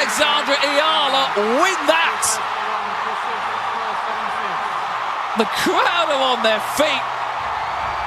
Alexandra Eala win that? The crowd are on their feet.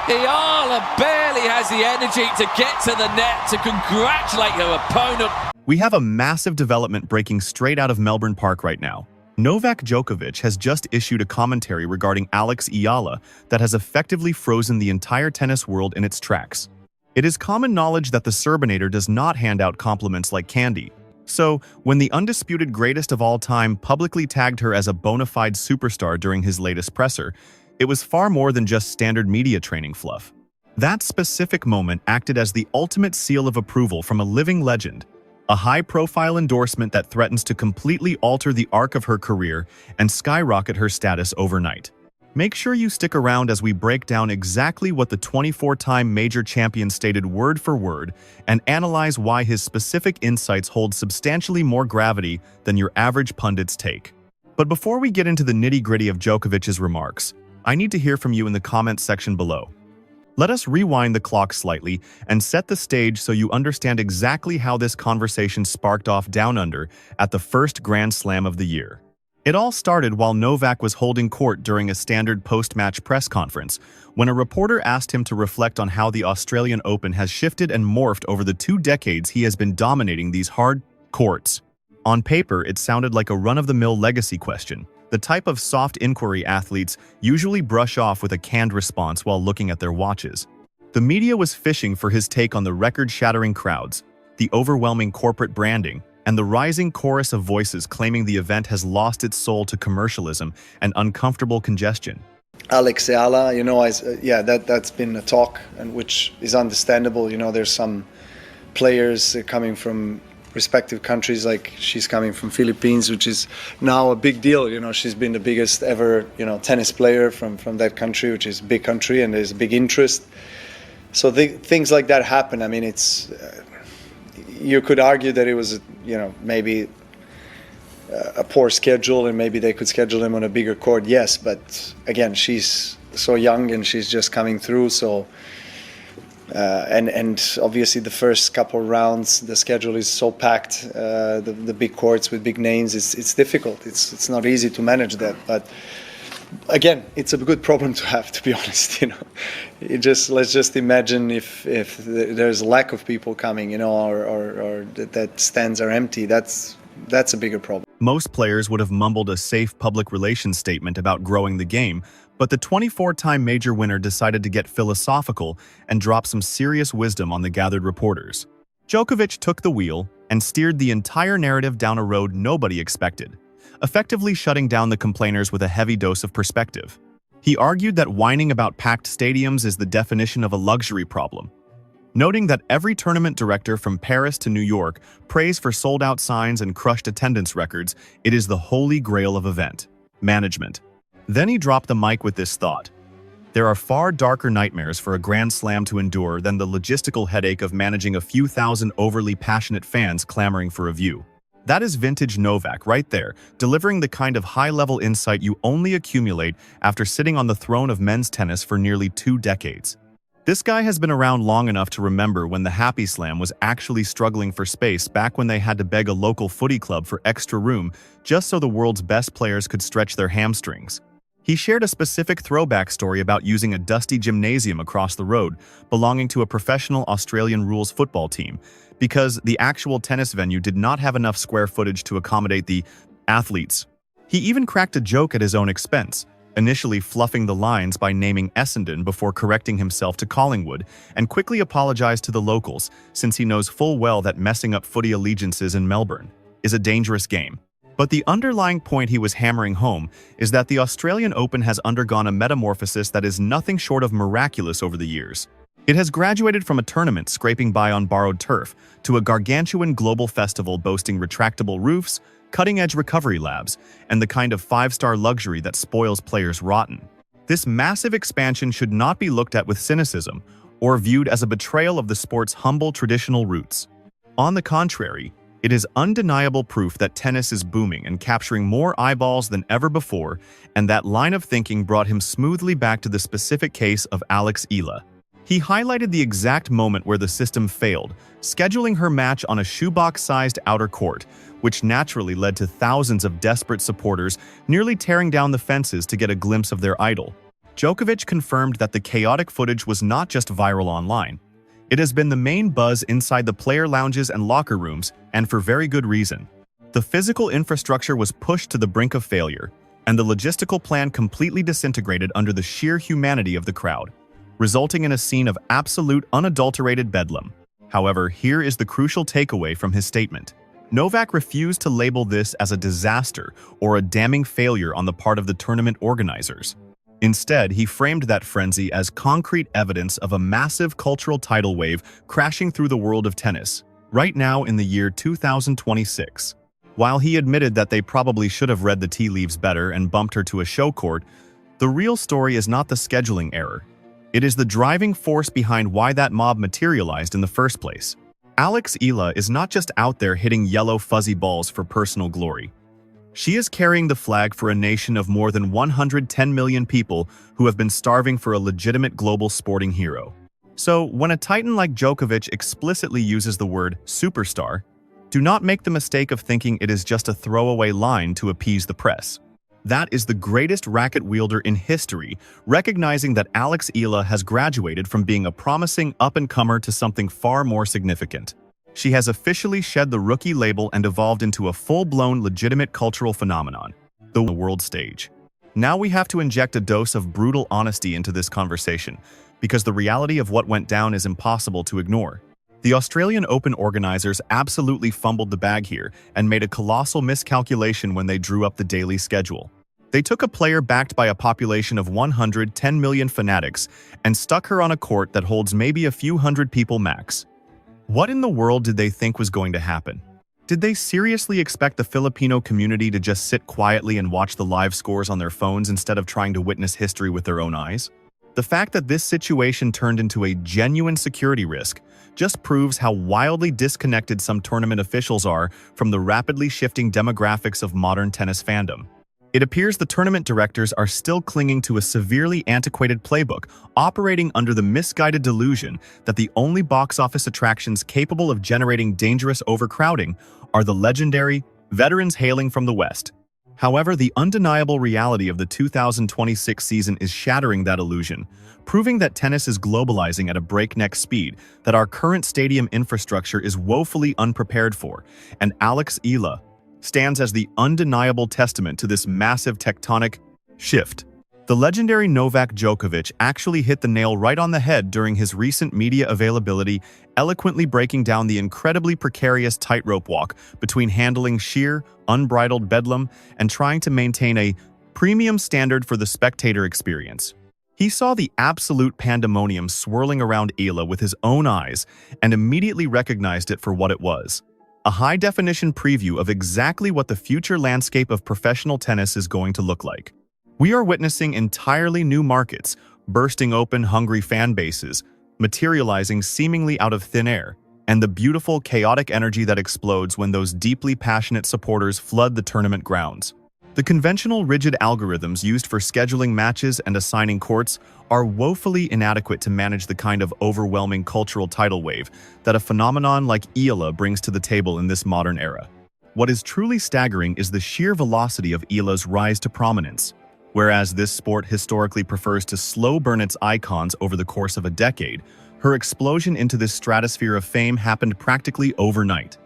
Eala barely has the energy to get to the net to congratulate her opponent. We have a massive development breaking straight out of Melbourne Park right now. Novak Djokovic has just issued a commentary regarding Alex Eala that has effectively frozen the entire tennis world in its tracks. It is common knowledge that the Serbinator does not hand out compliments like candy. So, when the undisputed greatest of all time publicly tagged her as a bona fide superstar during his latest presser, it was far more than just standard media training fluff. That specific moment acted as the ultimate seal of approval from a living legend, a high-profile endorsement that threatens to completely alter the arc of her career and skyrocket her status overnight. Make sure you stick around as we break down exactly what the 24-time major champion stated word for word and analyze why his specific insights hold substantially more gravity than your average pundit's take. But before we get into the nitty-gritty of Djokovic's remarks, I need to hear from you in the comments section below. Let us rewind the clock slightly and set the stage so you understand exactly how this conversation sparked off down under at the first Grand Slam of the year. It all started while Novak was holding court during a standard post-match press conference, when a reporter asked him to reflect on how the Australian Open has shifted and morphed over the 2 decades he has been dominating these hard courts. On paper, it sounded like a run-of-the-mill legacy question, the type of soft inquiry athletes usually brush off with a canned response while looking at their watches. The media was fishing for his take on the record-shattering crowds, the overwhelming corporate branding, and the rising chorus of voices claiming the event has lost its soul to commercialism and uncomfortable congestion. Alex Eala, that's been a talk, and which is understandable. There's some players coming from respective countries, like she's coming from Philippines, which is now a big deal. She's been the biggest ever, tennis player from that country, which is a big country, and there's a big interest. So things like that happen. I mean, it's you could argue that it was, maybe a poor schedule, and maybe they could schedule him on a bigger court. Yes, but again, she's so young and she's just coming through. So. And obviously the first couple rounds, the schedule is so packed, the big courts with big names, it's difficult. It's not easy to manage that. But again, it's a good problem to have, to be honest. Let's just imagine if there's a lack of people coming, or that stands are empty. That's a bigger problem. Most players would have mumbled a safe public relations statement about growing the game, but the 24-time major winner decided to get philosophical and drop some serious wisdom on the gathered reporters. Djokovic took the wheel and steered the entire narrative down a road nobody expected, effectively shutting down the complainers with a heavy dose of perspective. He argued that whining about packed stadiums is the definition of a luxury problem, noting that every tournament director from Paris to New York prays for sold-out signs and crushed attendance records. It is the holy grail of event management. Then he dropped the mic with this thought: there are far darker nightmares for a Grand Slam to endure than the logistical headache of managing a few thousand overly passionate fans clamoring for a view. That is vintage Novak right there, delivering the kind of high-level insight you only accumulate after sitting on the throne of men's tennis for nearly 2 decades. This guy has been around long enough to remember when the Happy Slam was actually struggling for space, back when they had to beg a local footy club for extra room just so the world's best players could stretch their hamstrings. He shared a specific throwback story about using a dusty gymnasium across the road belonging to a professional Australian rules football team because the actual tennis venue did not have enough square footage to accommodate the athletes. He even cracked a joke at his own expense, initially fluffing the lines by naming Essendon before correcting himself to Collingwood, and quickly apologized to the locals since he knows full well that messing up footy allegiances in Melbourne is a dangerous game. But the underlying point he was hammering home is that the Australian Open has undergone a metamorphosis that is nothing short of miraculous over the years. It has graduated from a tournament scraping by on borrowed turf to a gargantuan global festival boasting retractable roofs, cutting-edge recovery labs, and the kind of 5-star luxury that spoils players rotten. This massive expansion should not be looked at with cynicism or viewed as a betrayal of the sport's humble traditional roots. On the contrary, it is undeniable proof that tennis is booming and capturing more eyeballs than ever before, and that line of thinking brought him smoothly back to the specific case of Alex Eala. He highlighted the exact moment where the system failed, scheduling her match on a shoebox-sized outer court, which naturally led to thousands of desperate supporters nearly tearing down the fences to get a glimpse of their idol. Djokovic confirmed that the chaotic footage was not just viral online. It has been the main buzz inside the player lounges and locker rooms, and for very good reason. The physical infrastructure was pushed to the brink of failure, and the logistical plan completely disintegrated under the sheer humanity of the crowd, resulting in a scene of absolute unadulterated bedlam. However, here is the crucial takeaway from his statement. Novak refused to label this as a disaster or a damning failure on the part of the tournament organizers. Instead, he framed that frenzy as concrete evidence of a massive cultural tidal wave crashing through the world of tennis, right now in the year 2026. While he admitted that they probably should have read the tea leaves better and bumped her to a show court, the real story is not the scheduling error. It is the driving force behind why that mob materialized in the first place. Alex Eala is not just out there hitting yellow fuzzy balls for personal glory. She is carrying the flag for a nation of more than 110 million people who have been starving for a legitimate global sporting hero. So, when a titan like Djokovic explicitly uses the word superstar, do not make the mistake of thinking it is just a throwaway line to appease the press. That is the greatest racket wielder in history, recognizing that Alex Eala has graduated from being a promising up-and-comer to something far more significant. She has officially shed the rookie label and evolved into a full-blown legitimate cultural phenomenon, the world stage. Now we have to inject a dose of brutal honesty into this conversation, because the reality of what went down is impossible to ignore. The Australian Open organizers absolutely fumbled the bag here and made a colossal miscalculation when they drew up the daily schedule. They took a player backed by a population of 110 million fanatics and stuck her on a court that holds maybe a few hundred people max. What in the world did they think was going to happen? Did they seriously expect the Filipino community to just sit quietly and watch the live scores on their phones instead of trying to witness history with their own eyes? The fact that this situation turned into a genuine security risk just proves how wildly disconnected some tournament officials are from the rapidly shifting demographics of modern tennis fandom. It appears the tournament directors are still clinging to a severely antiquated playbook, operating under the misguided delusion that the only box office attractions capable of generating dangerous overcrowding are the legendary veterans hailing from the West. However, the undeniable reality of the 2026 season is shattering that illusion, proving that tennis is globalizing at a breakneck speed that our current stadium infrastructure is woefully unprepared for, and Alex Eala stands as the undeniable testament to this massive tectonic shift. The legendary Novak Djokovic actually hit the nail right on the head during his recent media availability, eloquently breaking down the incredibly precarious tightrope walk between handling sheer, unbridled bedlam and trying to maintain a premium standard for the spectator experience. He saw the absolute pandemonium swirling around Eala with his own eyes and immediately recognized it for what it was: a high-definition preview of exactly what the future landscape of professional tennis is going to look like. We are witnessing entirely new markets, bursting open hungry fan bases, materializing seemingly out of thin air, and the beautiful, chaotic energy that explodes when those deeply passionate supporters flood the tournament grounds. The conventional rigid algorithms used for scheduling matches and assigning courts are woefully inadequate to manage the kind of overwhelming cultural tidal wave that a phenomenon like Eala brings to the table in this modern era. What is truly staggering is the sheer velocity of Eala's rise to prominence. Whereas this sport historically prefers to slow burn its icons over the course of a decade, her explosion into this stratosphere of fame happened practically overnight.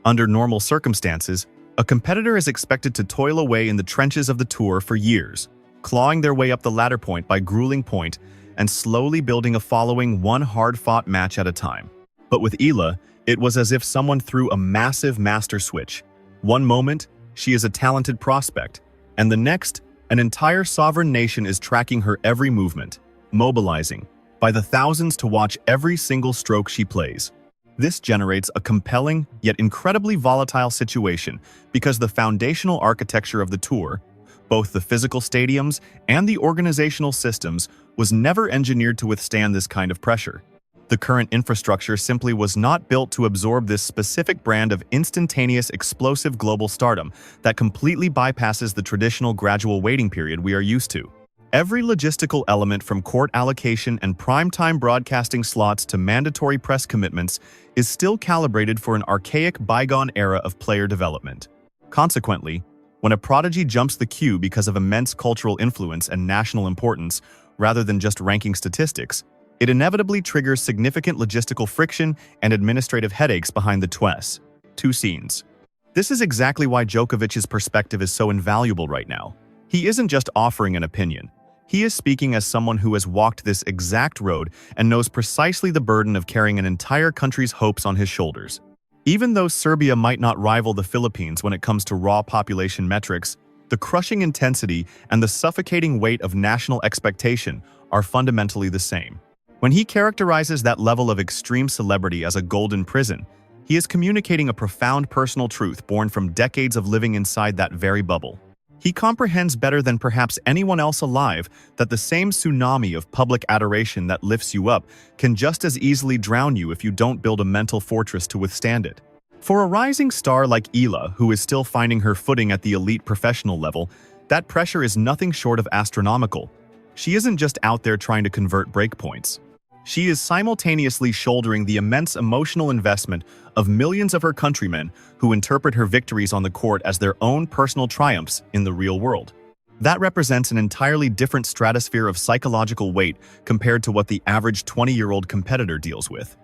Under normal circumstances, a competitor is expected to toil away in the trenches of the tour for years, clawing their way up the ladder point by grueling point and slowly building a following one hard-fought match at a time. But with Eala, it was as if someone threw a massive master switch. One moment, she is a talented prospect, and the next, an entire sovereign nation is tracking her every movement, mobilizing by the thousands to watch every single stroke she plays. This generates a compelling, yet incredibly volatile situation because the foundational architecture of the tour, both the physical stadiums and the organizational systems, was never engineered to withstand this kind of pressure. The current infrastructure simply was not built to absorb this specific brand of instantaneous, explosive global stardom that completely bypasses the traditional gradual waiting period we are used to. Every logistical element from court allocation and primetime broadcasting slots to mandatory press commitments is still calibrated for an archaic bygone era of player development. Consequently, when a prodigy jumps the queue because of immense cultural influence and national importance, rather than just ranking statistics, it inevitably triggers significant logistical friction and administrative headaches behind the two scenes. This is exactly why Djokovic's perspective is so invaluable right now. He isn't just offering an opinion. He is speaking as someone who has walked this exact road and knows precisely the burden of carrying an entire country's hopes on his shoulders. Even though Serbia might not rival the Philippines when it comes to raw population metrics, the crushing intensity and the suffocating weight of national expectation are fundamentally the same. When he characterizes that level of extreme celebrity as a golden prison, he is communicating a profound personal truth born from decades of living inside that very bubble. He comprehends better than perhaps anyone else alive that the same tsunami of public adoration that lifts you up can just as easily drown you if you don't build a mental fortress to withstand it. For a rising star like Eala, who is still finding her footing at the elite professional level, that pressure is nothing short of astronomical. She isn't just out there trying to convert breakpoints. She is simultaneously shouldering the immense emotional investment of millions of her countrymen who interpret her victories on the court as their own personal triumphs in the real world. That represents an entirely different stratosphere of psychological weight compared to what the average 20-year-old competitor deals with.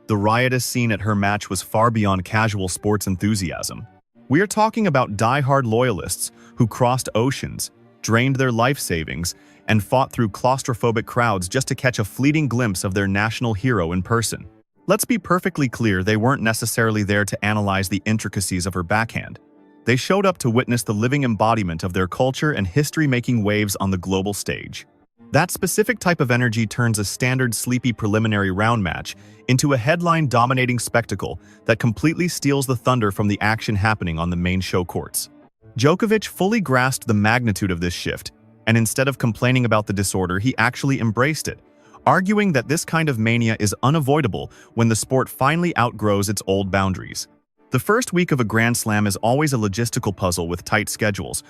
The riotous scene at her match was far beyond casual sports enthusiasm. We are talking about die-hard loyalists who crossed oceans, drained their life savings, and fought through claustrophobic crowds just to catch a fleeting glimpse of their national hero in person. Let's be perfectly clear, they weren't necessarily there to analyze the intricacies of her backhand. They showed up to witness the living embodiment of their culture and history making waves on the global stage. That specific type of energy turns a standard sleepy preliminary round match into a headline-dominating spectacle that completely steals the thunder from the action happening on the main show courts. Djokovic fully grasped the magnitude of this shift, and instead of complaining about the disorder, he actually embraced it, arguing that this kind of mania is unavoidable when the sport finally outgrows its old boundaries. The first week of a Grand Slam is always a logistical puzzle with tight schedules,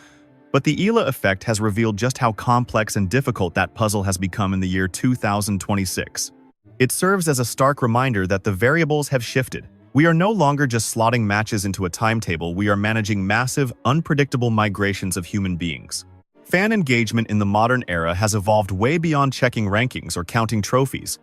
but the Eala effect has revealed just how complex and difficult that puzzle has become in the year 2026. It serves as a stark reminder that the variables have shifted. We are no longer just slotting matches into a timetable, we are managing massive, unpredictable migrations of human beings. Fan engagement in the modern era has evolved way beyond checking rankings or counting trophies.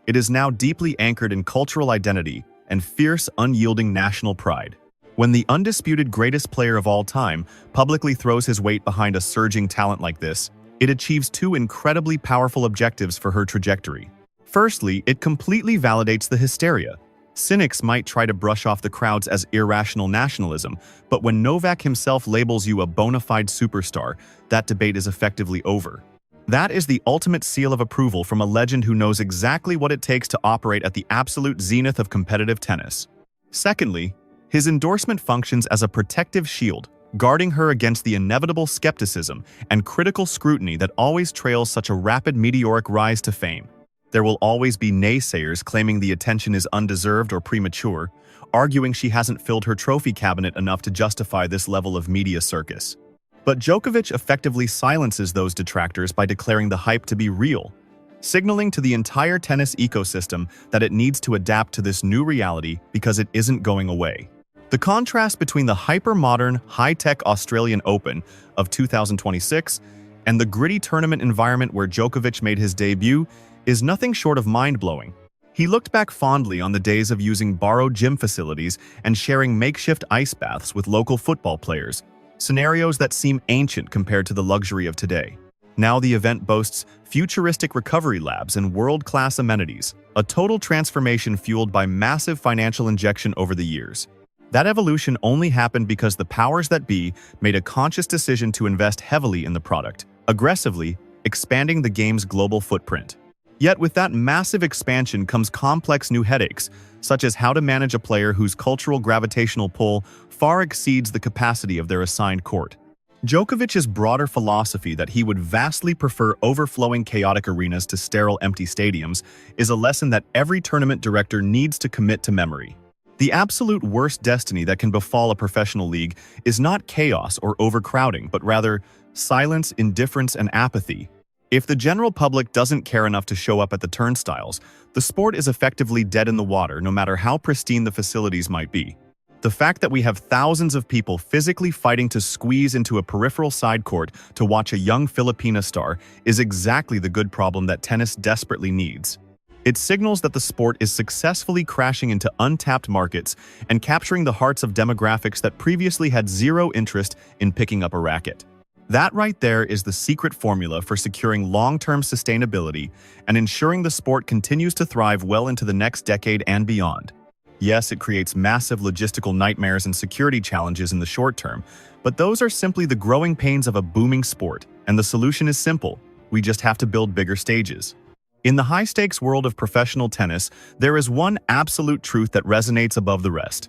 It is now deeply anchored in cultural identity and fierce, unyielding national pride. When the undisputed greatest player of all time publicly throws his weight behind a surging talent like this, it achieves two incredibly powerful objectives for her trajectory. Firstly, it completely validates the hysteria. Cynics might try to brush off the crowds as irrational nationalism, but when Novak himself labels you a bona fide superstar, that debate is effectively over. That is the ultimate seal of approval from a legend who knows exactly what it takes to operate at the absolute zenith of competitive tennis. Secondly, his endorsement functions as a protective shield, guarding her against the inevitable skepticism and critical scrutiny that always trails such a rapid meteoric rise to fame. There will always be naysayers claiming the attention is undeserved or premature, arguing she hasn't filled her trophy cabinet enough to justify this level of media circus. But Djokovic effectively silences those detractors by declaring the hype to be real, signaling to the entire tennis ecosystem that it needs to adapt to this new reality because it isn't going away. The contrast between the hyper-modern, high-tech Australian Open of 2026 and the gritty tournament environment where Djokovic made his debut is nothing short of mind-blowing. He looked back fondly on the days of using borrowed gym facilities and sharing makeshift ice baths with local football players, scenarios that seem ancient compared to the luxury of today. Now the event boasts futuristic recovery labs and world-class amenities, a total transformation fueled by massive financial injection over the years. That evolution only happened because the powers that be made a conscious decision to invest heavily in the product, aggressively expanding the game's global footprint. Yet with that massive expansion comes complex new headaches, such as how to manage a player whose cultural gravitational pull far exceeds the capacity of their assigned court. Djokovic's broader philosophy that he would vastly prefer overflowing chaotic arenas to sterile empty stadiums is a lesson that every tournament director needs to commit to memory. The absolute worst destiny that can befall a professional league is not chaos or overcrowding, but rather silence, indifference, and apathy. If the general public doesn't care enough to show up at the turnstiles, the sport is effectively dead in the water no matter how pristine the facilities might be. The fact that we have thousands of people physically fighting to squeeze into a peripheral side court to watch a young Filipina star is exactly the good problem that tennis desperately needs. It signals that the sport is successfully crashing into untapped markets and capturing the hearts of demographics that previously had zero interest in picking up a racket. That right there is the secret formula for securing long-term sustainability and ensuring the sport continues to thrive well into the next decade and beyond. Yes, it creates massive logistical nightmares and security challenges in the short term, but those are simply the growing pains of a booming sport, and the solution is simple. We just have to build bigger stages. In the high-stakes world of professional tennis, there is one absolute truth that resonates above the rest.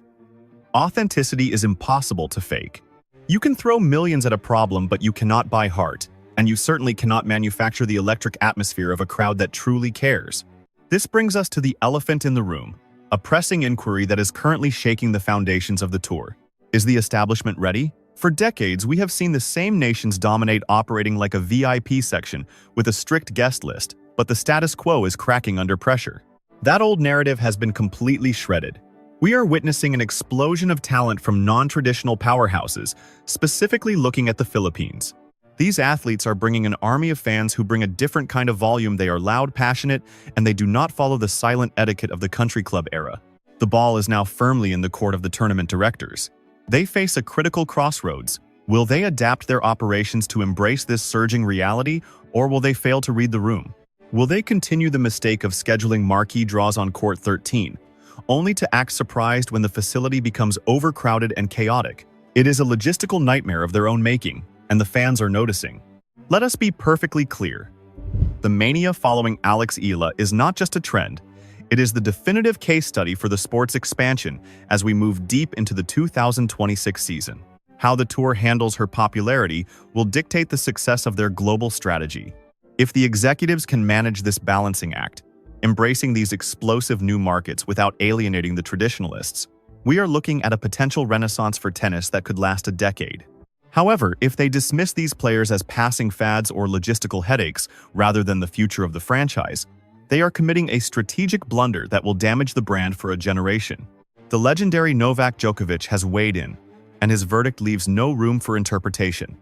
Authenticity is impossible to fake. You can throw millions at a problem, but you cannot buy heart, and you certainly cannot manufacture the electric atmosphere of a crowd that truly cares. This brings us to the elephant in the room, a pressing inquiry that is currently shaking the foundations of the tour. Is the establishment ready? For decades, we have seen the same nations dominate, operating like a VIP section with a strict guest list, but the status quo is cracking under pressure. That old narrative has been completely shredded. We are witnessing an explosion of talent from non-traditional powerhouses, specifically looking at the Philippines. These athletes are bringing an army of fans who bring a different kind of volume. They are loud, passionate, and they do not follow the silent etiquette of the country club era. The ball is now firmly in the court of the tournament directors. They face a critical crossroads. Will they adapt their operations to embrace this surging reality, or will they fail to read the room? Will they continue the mistake of scheduling marquee draws on court 13, only to act surprised when the facility becomes overcrowded and chaotic? It is a logistical nightmare of their own making, and the fans are noticing. Let us be perfectly clear. The mania following Alex Eala is not just a trend, it is the definitive case study for the sport's expansion as we move deep into the 2026 season. How the tour handles her popularity will dictate the success of their global strategy. If the executives can manage this balancing act, embracing these explosive new markets without alienating the traditionalists, we are looking at a potential renaissance for tennis that could last a decade. However, if they dismiss these players as passing fads or logistical headaches rather than the future of the franchise, they are committing a strategic blunder that will damage the brand for a generation. The legendary Novak Djokovic has weighed in, and his verdict leaves no room for interpretation.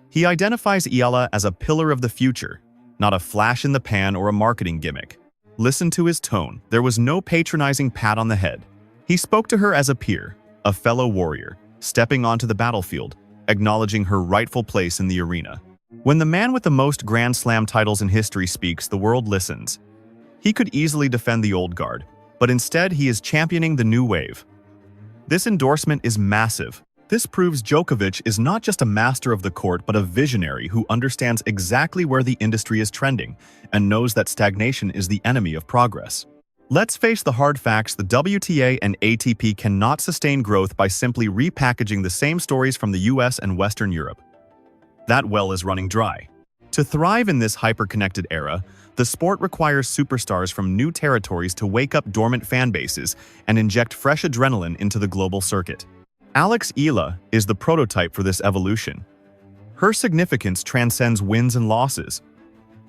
He identifies Eala as a pillar of the future, not a flash in the pan or a marketing gimmick. Listen to his tone. There was no patronizing pat on the head. He spoke to her as a peer, a fellow warrior, stepping onto the battlefield, acknowledging her rightful place in the arena. When the man with the most Grand Slam titles in history speaks, the world listens. He could easily defend the old guard, but instead he is championing the new wave. This endorsement is massive. This proves Djokovic is not just a master of the court, but a visionary who understands exactly where the industry is trending and knows that stagnation is the enemy of progress. Let's face the hard facts: the WTA and ATP cannot sustain growth by simply repackaging the same stories from the US and Western Europe. That well is running dry. To thrive in this hyper-connected era, the sport requires superstars from new territories to wake up dormant fan bases and inject fresh adrenaline into the global circuit. Alex Eala is the prototype for this evolution. Her significance transcends wins and losses.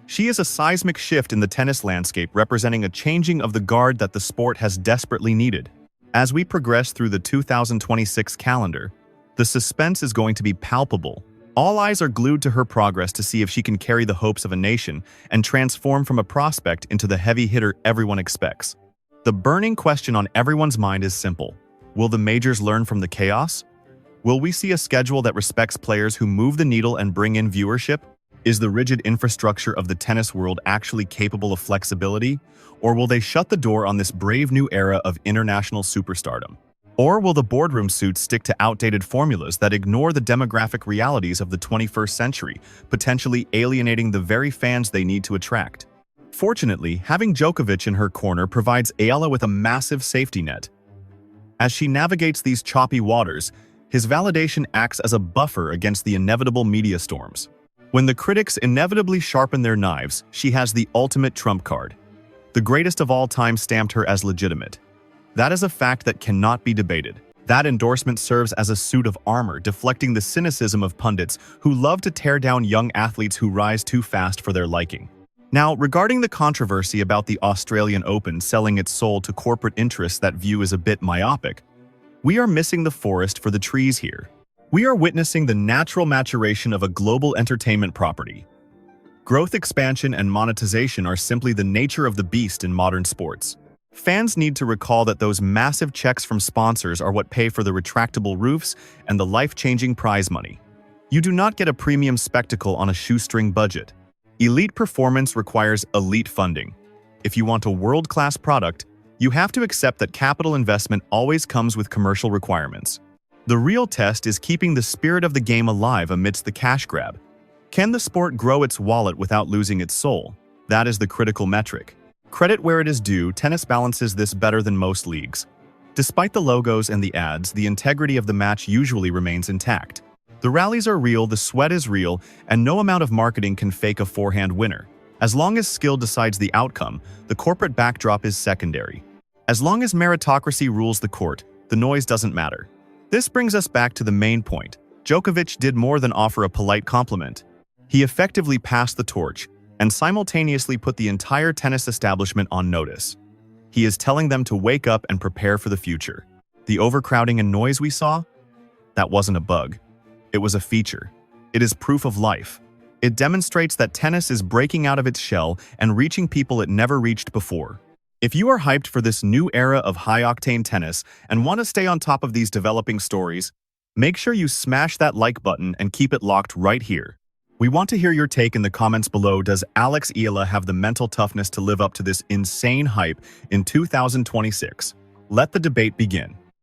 She is a seismic shift in the tennis landscape, representing a changing of the guard that the sport has desperately needed. As we progress through the 2026 calendar, the suspense is going to be palpable. All eyes are glued to her progress to see if she can carry the hopes of a nation and transform from a prospect into the heavy hitter everyone expects. The burning question on everyone's mind is simple. Will the majors learn from the chaos? Will we see a schedule that respects players who move the needle and bring in viewership? Is the rigid infrastructure of the tennis world actually capable of flexibility? Or will they shut the door on this brave new era of international superstardom? Or will the boardroom suits stick to outdated formulas that ignore the demographic realities of the 21st century, potentially alienating the very fans they need to attract? Fortunately, having Djokovic in her corner provides Eala with a massive safety net. As she navigates these choppy waters, his validation acts as a buffer against the inevitable media storms. When the critics inevitably sharpen their knives, she has the ultimate trump card. The greatest of all time stamped her as legitimate. That is a fact that cannot be debated. That endorsement serves as a suit of armor, deflecting the cynicism of pundits who love to tear down young athletes who rise too fast for their liking. Now, regarding the controversy about the Australian Open selling its soul to corporate interests that view as a bit myopic, we are missing the forest for the trees here. We are witnessing the natural maturation of a global entertainment property. Growth, expansion, and monetization are simply the nature of the beast in modern sports. Fans need to recall that those massive checks from sponsors are what pay for the retractable roofs and the life-changing prize money. You do not get a premium spectacle on a shoestring budget. Elite performance requires elite funding. If you want a world-class product, you have to accept that capital investment always comes with commercial requirements. The real test is keeping the spirit of the game alive amidst the cash grab. Can the sport grow its wallet without losing its soul? That is the critical metric. Credit where it is due, tennis balances this better than most leagues. Despite the logos and the ads, the integrity of the match usually remains intact. The rallies are real, the sweat is real, and no amount of marketing can fake a forehand winner. As long as skill decides the outcome, the corporate backdrop is secondary. As long as meritocracy rules the court, the noise doesn't matter. This brings us back to the main point. Djokovic did more than offer a polite compliment. He effectively passed the torch and simultaneously put the entire tennis establishment on notice. He is telling them to wake up and prepare for the future. The overcrowding and noise we saw? That wasn't a bug. It was a feature. It is proof of life. It demonstrates that tennis is breaking out of its shell and reaching people it never reached before. If you are hyped for this new era of high-octane tennis and want to stay on top of these developing stories, make sure you smash that like button and keep it locked right here. We want to hear your take in the comments below. Does Alex Eala have the mental toughness to live up to this insane hype in 2026? Let the debate begin.